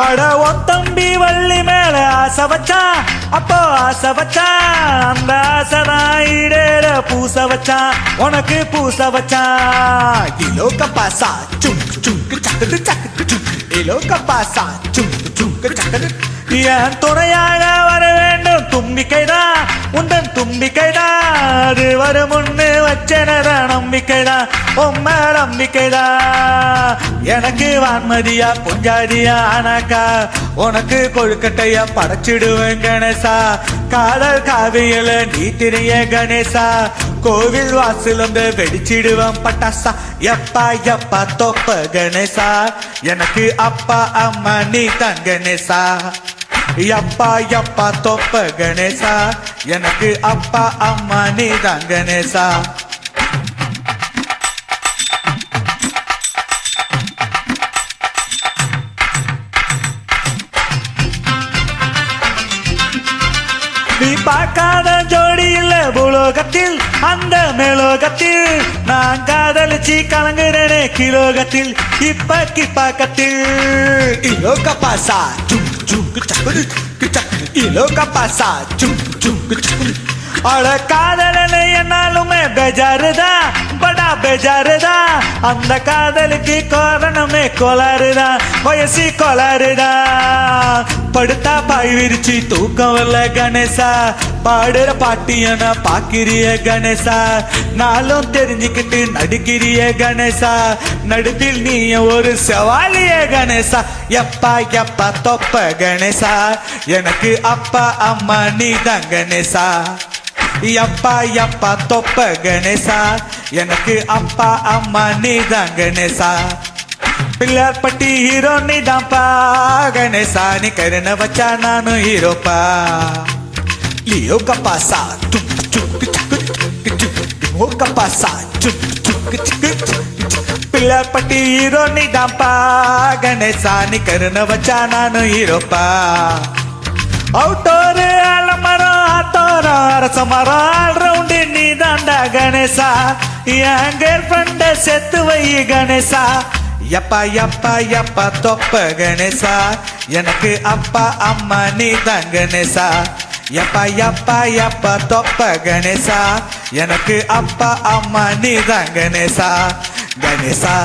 அட உன் தம்பி வள்ளி மேல ஆசை வச்சான், அப்போ ஆசை வச்சான், அந்த ஆசைதான் இடேற பூச வச்சான், உனக்கு பூச வச்சான். Kilo கப்பாசா சுங்கு சுங்கு சக்கடு சக்கடு சுங்கு, kilo கப்பாசா சுங்கு சுங்கு சக்கடு. என் துணையாக வர வேண்டும் தும்பிக்கைதான், உந்தன் தும்பிக்கைதான், அது வரும் முன்னு வச்சனத நம்பிக்கைதான், உம்ம நம்பிக்கைதான். எனக்கு வான்மதியா பொஞ்சாதியா ஆனாக்கா, உனக்கு கொழுக்கட்டையா படைச்சிடுவேன் கணேசா. காதல் காவியல நீ திரிய கணேசா, கோவில் வாசல் வெடிச்சிடுவேன் பட்டாசா. எப்பா எப்பா தொப்ப கணேசா, எனக்கு அப்பா அம்மா நீ தான் கணேசா. எப்பா எப்பா தொப்ப கணேசா, எனக்கு அப்பா அம்மா நீ தான் கணேசா. நீ பார்க்காத ஜோடி இல்ல பூலோகத்தில், அந்த மேலோகத்தில் நான் காதலிச்சு கலங்குறேனே கிலோகத்தில், இப்ப கிப்பாக்கத்தில். இலோ கப்பாசா சுங்கு சுங்கு சக்குடு சக்குடு, இலோ கப்பாசா சுங்கு சுங்கு சக்குடு. அட காதலனை என்னாலுமே பெஜாருதா, படா பெஜாருதா, அந்த காதலுக்கு காரணமே கோளாறுதா, வயசு கோளாறுதா. படுத்தா பாய் விரிச்சு தூக்கம் வரல கணேசா, பாடுற பாட்டியன பாக்கிறிய கணேசா, நாளும் தெரிஞ்சுக்கிட்டு நடுக்கிறிய கணேசா, நடுப்பில் நீ ஒரு சவாலிய கணேசா. எப்பா எப்பா தொப்ப கணேசா, எனக்கு அப்பா அம்மா நீ தான் கணேசா. எப்பா எப்பா தொப்ப கணேசா, எனக்கு அப்பா அம்மா நீ தான் கணேசா. பிள்ளார்பட்டி ஹீரோ நீ தான்ப்பா கணேசா, நீ கருணை வச்சா நானும் ஹீரோப்பா. லியோ கப்பாசா சுக்கு சுக்கு சுக்கு லியோ கப்பாசா சுக்கு சுக்கு சுக்கு. பிள்ளார்பட்டி ஹீரோ நீ தான்ப்பா கணேசா, நீ கருணை வச்சா நானும் ஹீரோப்பா. அவுட்டோரு ஆலமரம் ஆத்தோரம் அரச மரம் ஆல்ரவுண்டு நீ தாண்டா கணேசா. என் கேர்ள் ஃப்ரெண்ட செத்து வை கணேசா. எப்பா எப்பா எப்பா தொப்ப கணேசா, எனக்கு அப்பா அம்மா நீ தான் கணேசா. எப்பா எப்பா எப்பா தொப்ப கணேசா, எனக்கு அப்பா அம்மா நீ தான் கணேசா. கணேசா